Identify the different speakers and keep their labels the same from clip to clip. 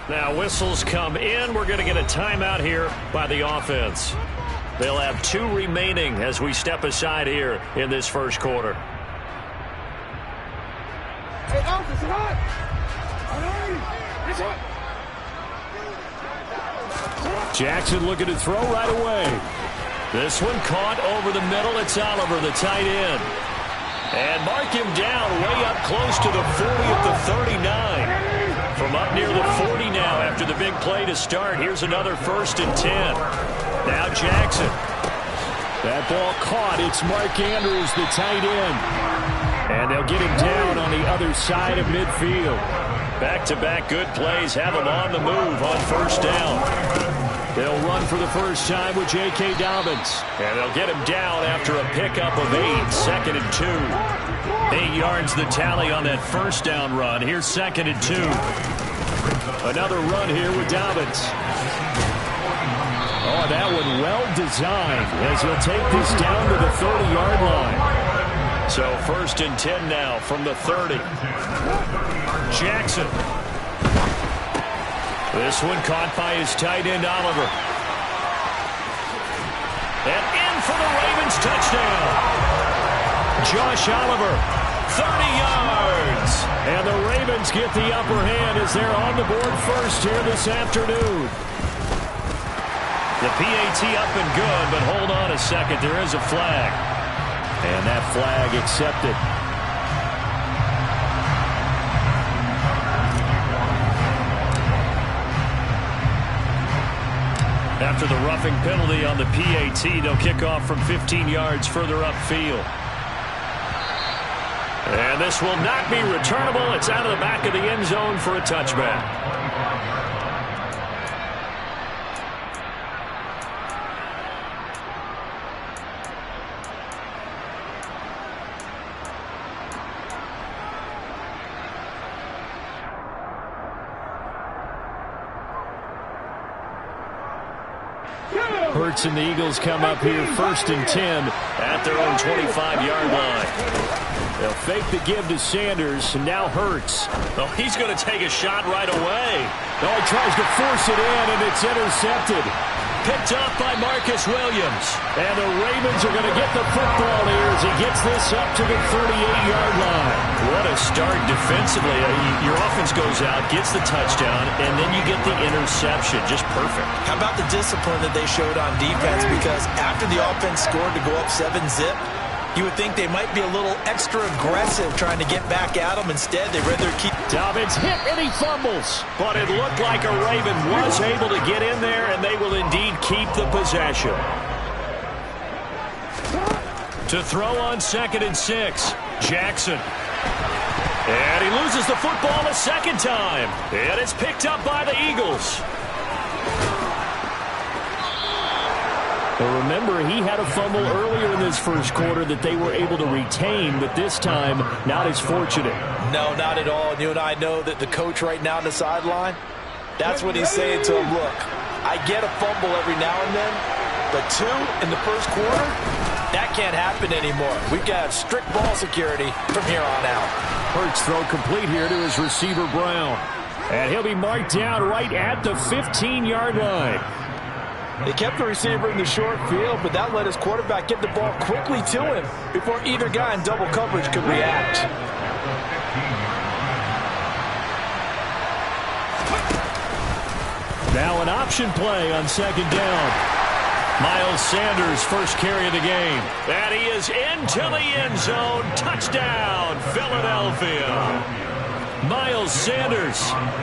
Speaker 1: Now whistles come in. We're going to get a timeout here by the offense. They'll have 2 remaining as we step aside here in this first quarter.
Speaker 2: Jackson looking to throw right away.
Speaker 1: This one caught over the middle. It's Oliver, the tight end. And mark him down way up close to the 40 at the 39. From up near the 40 now after the big play to start. Here's another 1st and 10. Now Jackson.
Speaker 2: That ball caught. It's Mark Andrews, the tight end. And they'll get him down on the other side of midfield.
Speaker 1: Back-to-back good plays have him on the move on 1st down.
Speaker 2: They'll run for the first time with J.K. Dobbins.
Speaker 1: And they'll get him down after a pickup of 8, 2nd and 2. 8 yards the tally on that 1st down run. Here's 2nd and 2. Another run here with Dobbins.
Speaker 2: Oh, that one well designed as he'll take this down to the 30-yard line.
Speaker 1: So 1st and 10 now from the 30. Jackson. This one caught by his tight end, Oliver. And in for the Ravens touchdown. Josh Oliver, 30 yards.
Speaker 2: And the Ravens get the upper hand as they're on the board first here this afternoon.
Speaker 1: The PAT up and good, but hold on a second. There is a flag.
Speaker 2: And that flag accepted.
Speaker 1: After the roughing penalty on the PAT, they'll kick off from 15 yards further upfield. And this will not be returnable. It's out of the back of the end zone for a touchback.
Speaker 2: Hurts and the Eagles come up here 1st and 10
Speaker 1: at their own 25-yard line.
Speaker 2: They'll fake the give to Sanders, and now Hurts.
Speaker 1: Oh, he's going to take a shot right away.
Speaker 2: Oh, he tries to force it in, and it's intercepted.
Speaker 1: Picked up by Marcus Williams.
Speaker 2: And the Ravens are going to get the football here as he gets this up to the 38-yard line.
Speaker 1: What a start defensively. Your offense goes out, gets the touchdown, and then you get the interception. Just perfect.
Speaker 3: How about the discipline that they showed on defense? Because after the offense scored to go up 7-zip, you would think they might be a little extra aggressive trying to get back at them. Instead, they read their key.
Speaker 2: Dobbins hit and he fumbles.
Speaker 1: But it looked like a Raven was able to get in there, and they will indeed keep the possession. To throw on 2nd and 6, Jackson. And he loses the football a second time. And it's picked up by the Eagles.
Speaker 2: But remember, he had a fumble earlier in this first quarter that they were able to retain, but this time, not as fortunate.
Speaker 3: No, not at all. And you and I know that the coach right now on the sideline, that's what he's saying to him. Look, I get a fumble every now and then, but 2 in the first quarter, that can't happen anymore. We've got strict ball security from here on out.
Speaker 2: Hurts throw complete here to his receiver, Brown. And he'll be marked down right at the 15-yard line.
Speaker 3: They kept the receiver in the short field, but that let his quarterback get the ball quickly to him before either guy in double coverage could react.
Speaker 2: Now an option play on 2nd down.
Speaker 1: Miles Sanders, first carry of the game. And he is into the end zone. Touchdown, Philadelphia. Miles Sanders,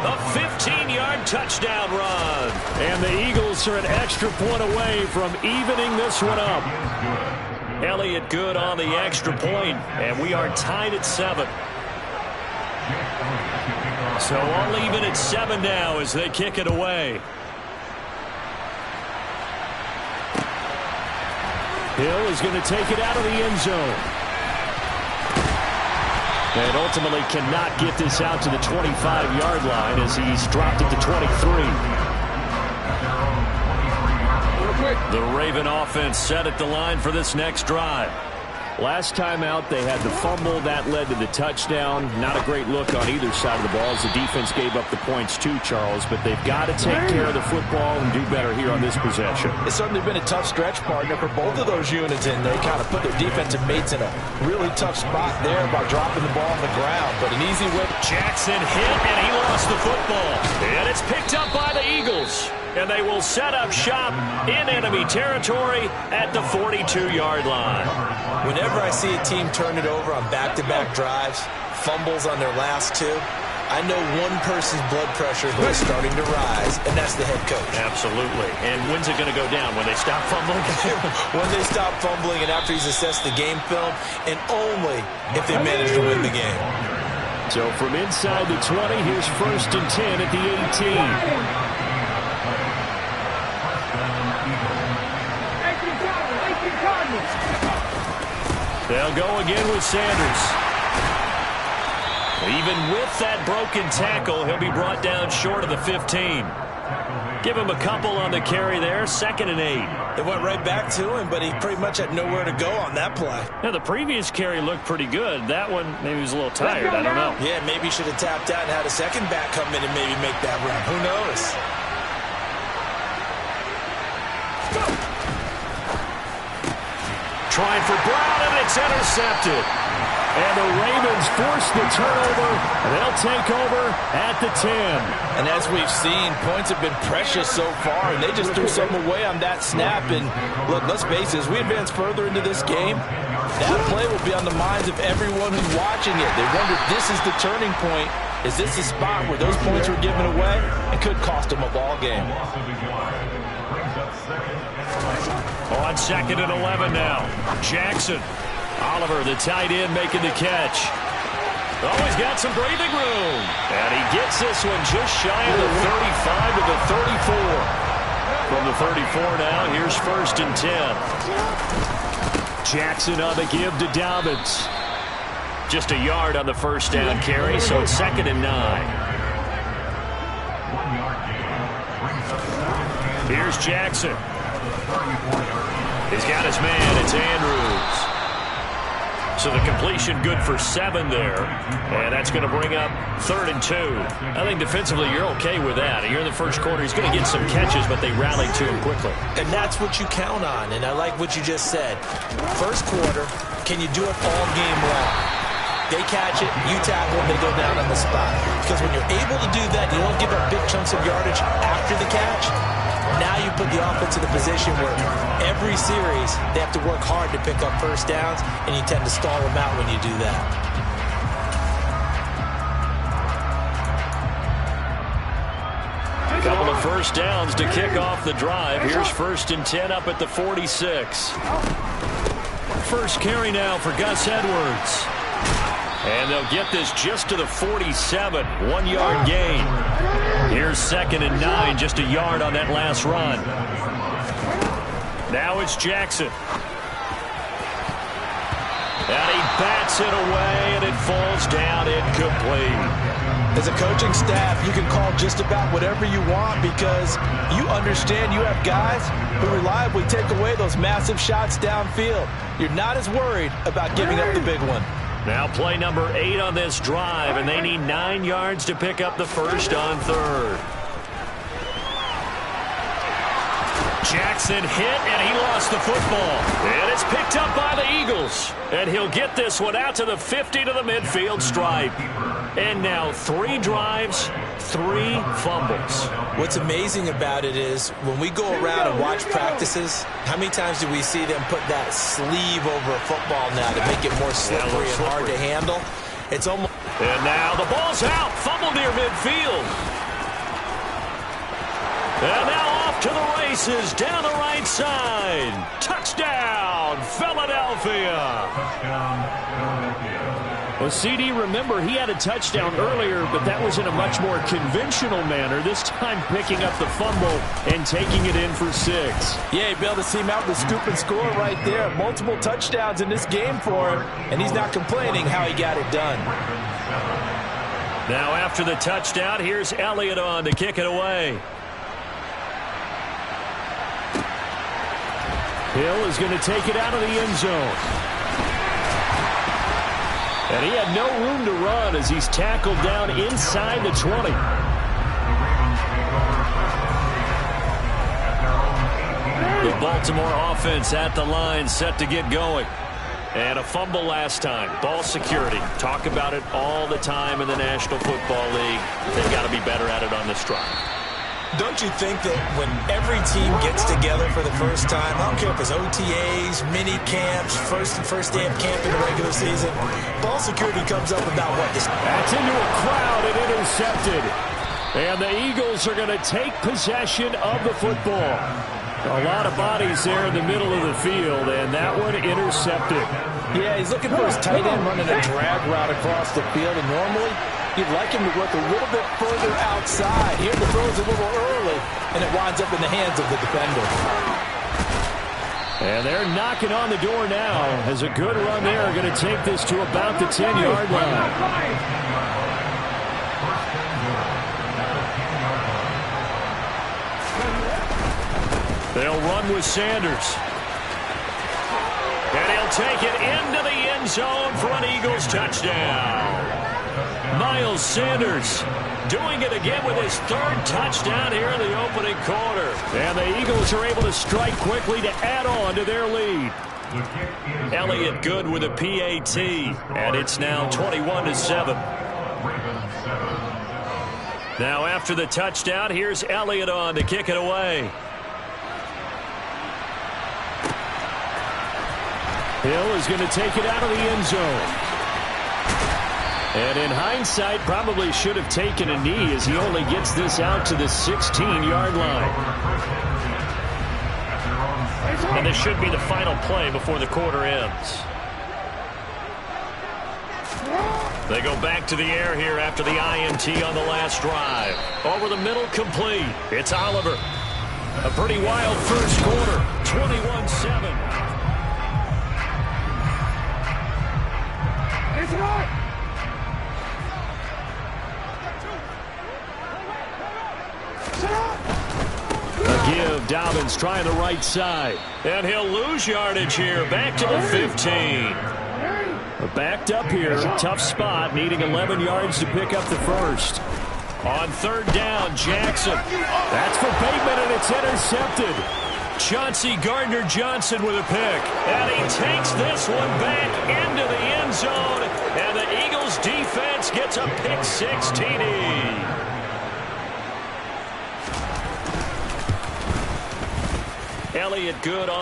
Speaker 1: a 15-yard touchdown run.
Speaker 2: And the Eagles are an extra point away from evening this one up.
Speaker 1: Elliott good on the extra point, and we are tied at 7. So all even at 7 now as they kick it away.
Speaker 2: Hill is going to take it out of the end zone. And ultimately cannot get this out to the 25-yard line as he's dropped it to 23.
Speaker 1: The Raven offense set at the line for this next drive.
Speaker 2: Last time out, they had the fumble. That led to the touchdown. Not a great look on either side of the ball as the defense gave up the points too, Charles. But they've got to take care of the football and do better here on this possession.
Speaker 3: It's certainly been a tough stretch, partner, for both of those units, and they kind of put their defensive mates in a really tough spot there by dropping the ball on the ground. But an easy win.
Speaker 1: Jackson hit, and he lost the football. And it's picked up by the Eagles. And they will set up shop in enemy territory at the 42-yard line.
Speaker 3: Whenever I see a team turn it over on back-to-back drives, fumbles on their last two, I know one person's blood pressure is starting to rise, and that's the head coach.
Speaker 1: Absolutely. And when's it going to go down? When they stop fumbling?
Speaker 3: When they stop fumbling and after he's assessed the game film, and only if they manage to win the game.
Speaker 2: So from inside the 20, here's 1st and 10 at the 18.
Speaker 1: They'll go again with Sanders. Even with that broken tackle, he'll be brought down short of the 15. Give him a couple on the carry there, 2nd and 8.
Speaker 3: It went right back to him, but he pretty much had nowhere to go on that play.
Speaker 1: Now, the previous carry looked pretty good. That one, maybe he was a little tired. I don't know.
Speaker 3: Yeah, maybe he should have tapped out and had a second back come in and maybe make that run. Who knows?
Speaker 1: Trying for Brown, and it's intercepted.
Speaker 2: And the Ravens force the turnover. They'll take over at the 10.
Speaker 3: And as we've seen, points have been precious so far, and they just threw something away on that snap. And look, let's face it, as we advance further into this game, that play will be on the minds of everyone who's watching it. They wonder if this is the turning point. Is this the spot where those points were given away and could cost them a ball game?
Speaker 1: On 2nd and 11 now. Jackson. Oliver, the tight end, making the catch. Oh, he's got some breathing room. And he gets this one just shy of the 35 to the 34. From the 34 now, here's 1st and 10.
Speaker 2: Jackson on the give to Dobbins.
Speaker 1: Just a yard on the 1st down carry, so it's 2nd and 9. Here's Jackson. He's got his man. It's Andrews. So the completion good for 7 there. And that's going to bring up 3rd and 2. I think defensively you're okay with that. Here in the first quarter, he's going to get some catches, but they rallied to him quickly.
Speaker 3: And that's what you count on. And I like what you just said. First quarter, can you do it all game long? They catch it, you tackle them, they go down on the spot. Because when you're able to do that, you don't give up big chunks of yardage after the catch. Now you put the offense in a position where every series they have to work hard to pick up 1st downs, and you tend to stall them out when you do that.
Speaker 1: A couple of 1st downs to kick off the drive. Here's 1st and 10 up at the 46. First carry now for Gus Edwards. And they'll get this just to the 47. 1-yard gain. Here's 2nd and 9. Just a yard on that last run. Now it's Jackson. And he bats it away, and it falls down incomplete.
Speaker 3: As a coaching staff, you can call just about whatever you want because you understand you have guys who reliably take away those massive shots downfield. You're not as worried about giving up the big one.
Speaker 1: Now play number 8 on this drive, and they need 9 yards to pick up the 1st on 3rd. Jackson hit, and he lost the football. And it's picked up by the Eagles. And he'll get this one out to the 50 to the midfield stripe. And now 3 drives, 3 fumbles.
Speaker 3: What's amazing about it is when we go around and watch practices, how many times do we see them put that sleeve over a football now to make it more slippery and hard to handle? It's almost...
Speaker 1: And now the ball's out. Fumble near midfield. And now off to the races down the right side. Touchdown, Philadelphia.
Speaker 2: Well, CD, remember, he had a touchdown earlier, but that was in a much more conventional manner. This time picking up the fumble and taking it in for 6.
Speaker 3: Yeah, he bailed his team out with the scoop and score right there. Multiple touchdowns in this game for him, and he's not complaining how he got it done.
Speaker 1: Now after the touchdown, here's Elliott on to kick it away.
Speaker 2: Hill is going to take it out of the end zone. And he had no room to run as he's tackled down inside the 20.
Speaker 1: The Baltimore offense at the line, set to get going. And a fumble last time. Ball security. Talk about it all the time in the National Football League. They've got to be better at it on this drive.
Speaker 3: Don't you think that when every team gets together for the first time, I don't care if it's OTAs, mini camps, first day of camp in the regular season, ball security comes up about what this...
Speaker 2: That's into a crowd and intercepted. And the Eagles are going to take possession of the football. A lot of bodies there in the middle of the field, and that one intercepted.
Speaker 3: Yeah, he's looking for his tight end running a drag route across the field, and normally you'd like him to work a little bit further outside. Here the throw's a little early, and it winds up in the hands of the defender.
Speaker 2: And they're knocking on the door now as a good run there going to take this to about the 10-yard line.
Speaker 1: They'll run with Sanders. And he'll take it into the end zone for an Eagles touchdown. Miles Sanders doing it again with his third touchdown here in the opening quarter.
Speaker 2: And the Eagles are able to strike quickly to add on to their lead.
Speaker 1: Elliott Good with a PAT. And it's now 21-7. Now after the touchdown, here's Elliott on to kick it away.
Speaker 2: Hill is going to take it out of the end zone. And in hindsight, probably should have taken a knee as he only gets this out to the 16-yard line.
Speaker 1: And this should be the final play before the quarter ends. They go back to the air here after the INT on the last drive. Over the middle, complete. It's Oliver. A pretty wild first quarter, 21-7.
Speaker 2: A give, Dobbins trying the right side.
Speaker 1: And he'll lose yardage here, back to the 15.
Speaker 2: Backed up here, tough spot, needing 11 yards to pick up the first.
Speaker 1: On third down, Jackson.
Speaker 2: That's for Bateman, and it's intercepted.
Speaker 1: Chauncey Gardner-Johnson with a pick. And he takes this one back into the end zone. And the Eagles defense gets a pick-six TD. Elliott Good on.